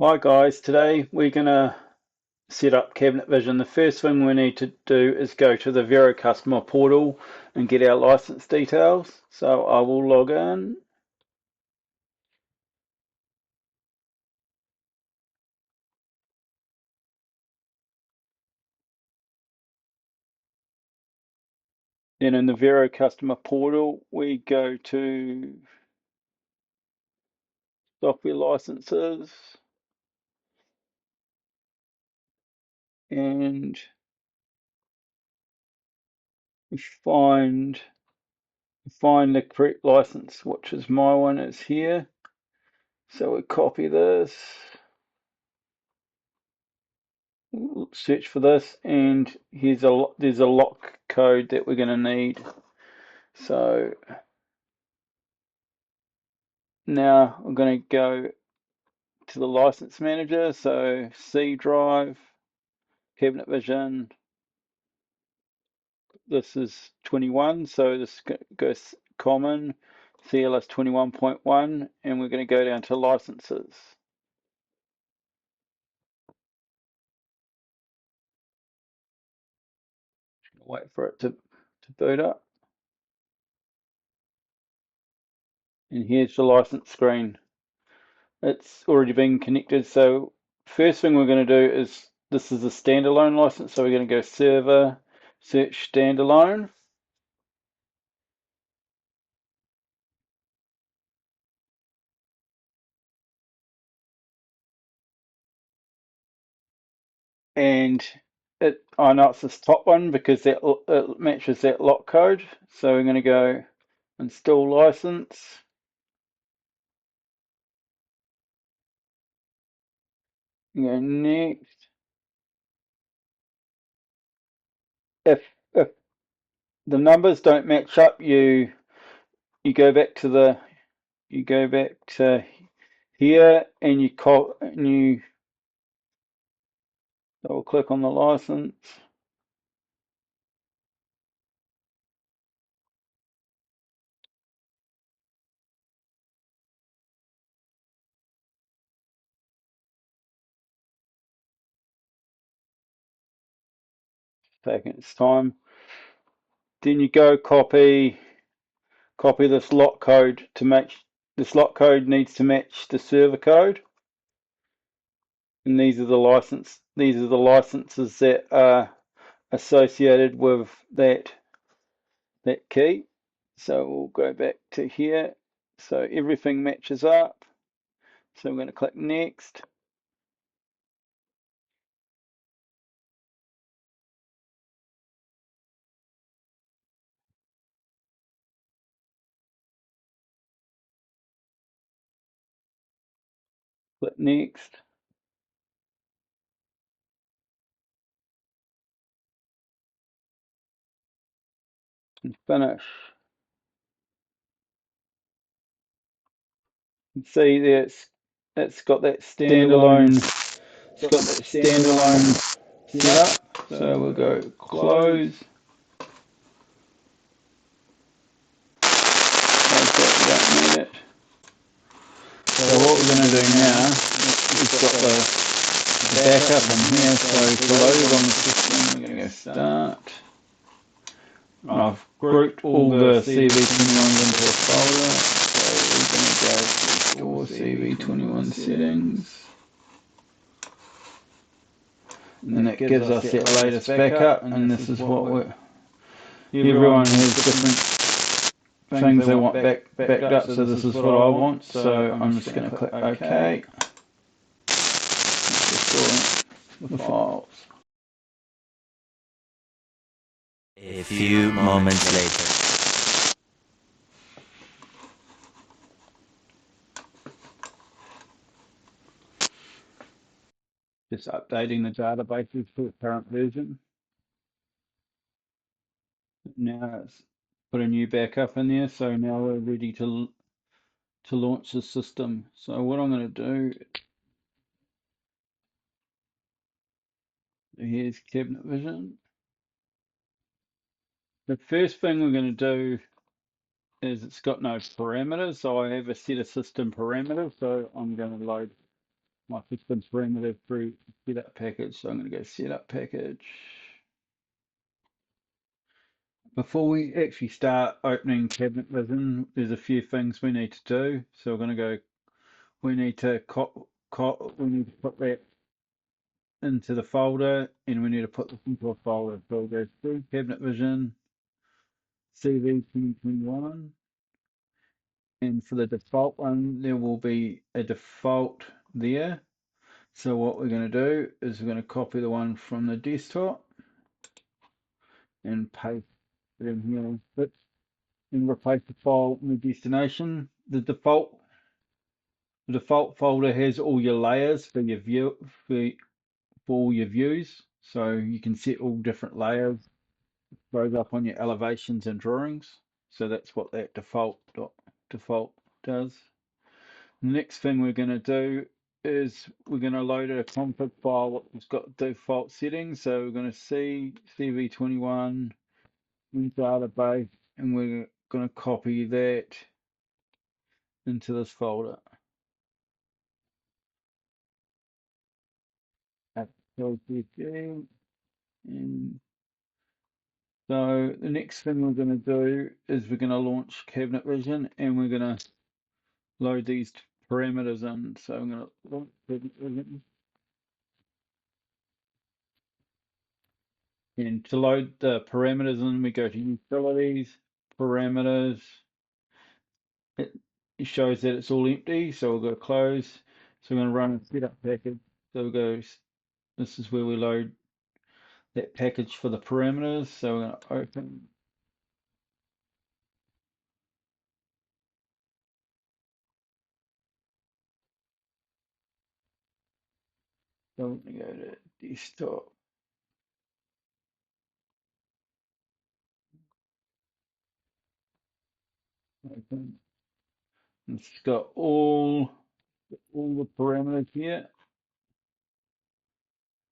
Hi guys, today we're going to set up Cabinet Vision. The first thing we need to do is go to the Vero customer portal and get our license details. So I will log in. Then in the Vero customer portal, we go to software licenses and we find the correct license, which is my one is here. So we copy this, search for this, and there's a lock code that we're going to need. So now I'm going to go to the license manager. So C drive, Cabinet Vision. This is 21, so this goes common, CLS 21.1, and we're going to go down to licenses. Wait for it to boot up. And here's the license screen. It's already been connected. So first thing we're going to do is, this is a standalone license. So we're going to go server, search standalone. And I know it's this top one because it matches that lock code. So we're going to go install license. Go next. If the numbers don't match up, you go back to here and you double click on the license. Taking its time. Then you go copy this lock code to match. This lock code needs to match the server code. And these are the licenses that are associated with that key. So we'll go back to here. So everything matches up. So I'm going to click next. Click next. And finish. You can see there it's got that standalone set up. So we'll go close. We don't need it. So what we're going to do now is got the backup in here. So to load it on the system, we're going to go start. And I've grouped all the CV21s into a folder. So we're going to go to restore CV21 settings. And that gives us that latest backup, and this is what everyone has different things they want backed up, so this is what I want. So I'm just going to click OK. Restore the files. A few moments later. Just updating the databases to the current version. Now it's put a new backup in there, so now we're ready to launch the system. So what I'm going to do, here's Cabinet Vision. The first thing we're going to do is, it's got no parameters, so I have a set of system parameters, so I'm going to load my system parameter through setup package. So I'm going to go setup package. Before we actually start opening Cabinet Vision, there's a few things we need to do. So we're going to go. We need to we need to put that into the folder, and we need to put this into a folder. So we'll go through Cabinet Vision, CV 2021, and for the default one, there will be a default there. So what we're going to do is we're going to copy the one from the desktop and paste it in here, but and replace the file in the destination. The default folder has all your layers for your view for all your views. So you can set all different layers, throws up on your elevations and drawings. So that's what that default does. The next thing we're going to do is we're going to load a config file that's got default settings. So we're going to see CV21 in database, and we're going to copy that into this folder. And so the next thing we're going to do is we're going to launch Cabinet Vision, and we're going to load these parameters in. So I'm going to launch Cabinet Vision. And to load the parameters in, we go to Utilities, Parameters. It shows that it's all empty, so we'll go Close. So we're going to run a setup package. So we'll go, this is where we load that package for the parameters. So we're going to open. So we're going to go to Desktop. Open. It's got all the parameters here.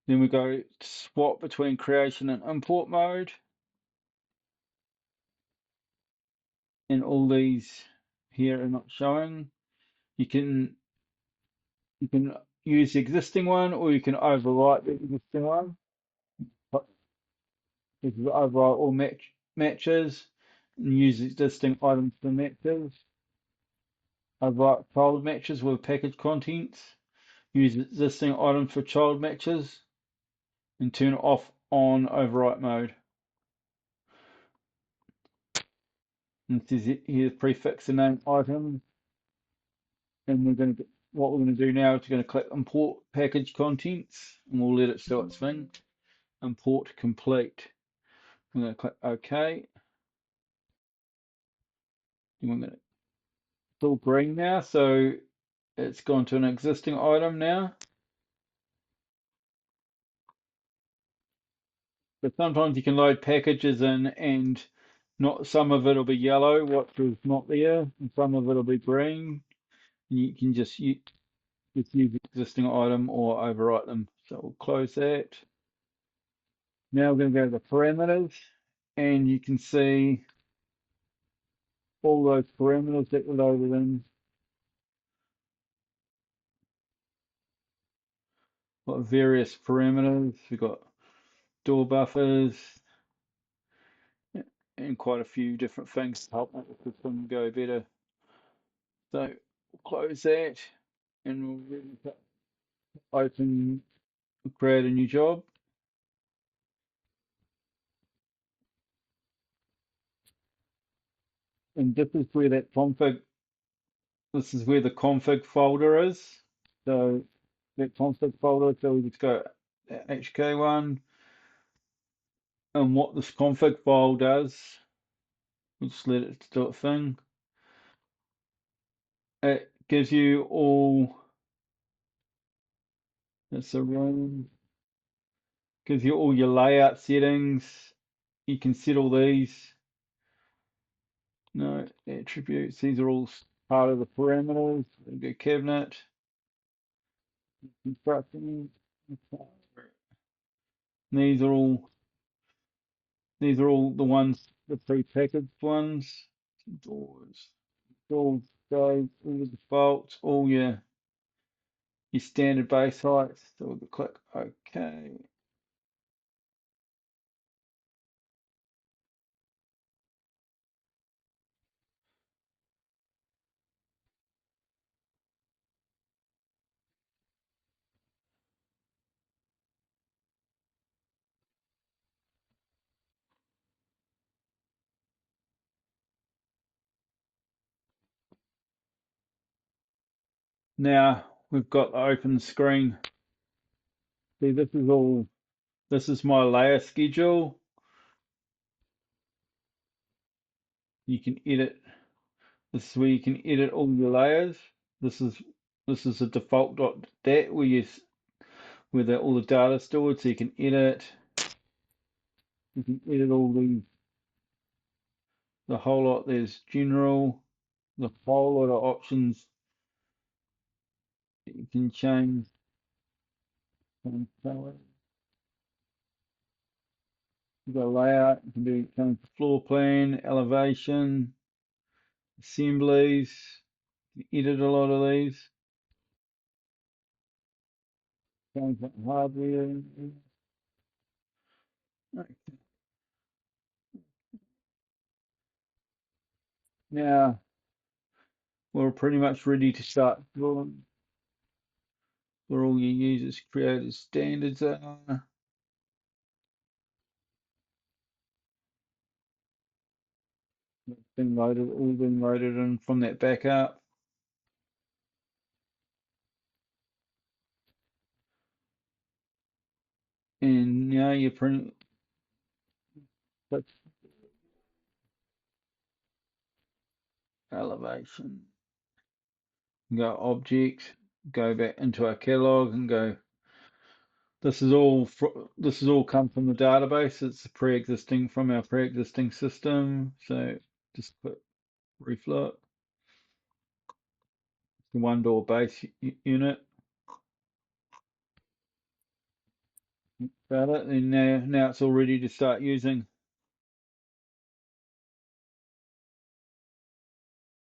Then we go swap between creation and import mode. And all these here are not showing. You can use the existing one, or you can overwrite the existing one. This is overwrite all matches and use existing items for matches. Overwrite child matches with package contents. Use existing items for child matches, and turn off on overwrite mode. And it says here prefix the name item. And what we're going to do now is we're going to click import package contents, and we'll let it do its thing. Import complete. I'm going to click OK. And we're going to, it's all green now, so it's gone to an existing item now. But sometimes you can load packages in, and not some of it'll be yellow, what is not there, and some of it'll be green. And you can just use the existing item or overwrite them. So we'll close that. Now we're going to go to the parameters, and you can see all those parameters that were loaded in. Got various parameters. We've got door buffers and quite a few different things to help make the system go better. So we'll close that, and we'll open, create a new job. And this is where that config, this is where the config folder is. So that config folder, so we just go HK1, and what this config file does, we'll just let it do its thing. It gives you all, it's a room, gives you all your layout settings. You can set all these. No attributes. These are all part of the parameters. Go cabinet, construction. These are all the ones, the pre-packaged ones. Doors, guys, all the defaults, all your your standard base heights. So we'll click OK. Now we've got the open screen. See, this is my layer schedule. You can edit. This is where you can edit all your layers. This is this is a default .dat where all the data stored, so you can edit. You can edit all the whole lot. There's general, the whole lot of options that you can change. Color. You got layout. You can change the floor plan, elevation, assemblies. You edit a lot of these. Change the hardware. Now we're pretty much ready to start drawing where all your users created standards are. It's been loaded, all been loaded in from that backup. And now you print elevation. Go object, go back into our catalog and go. This is all come from the database. It's pre-existing from our pre-existing system. So just put refloat. The one door base unit. About it. And now it's all ready to start using.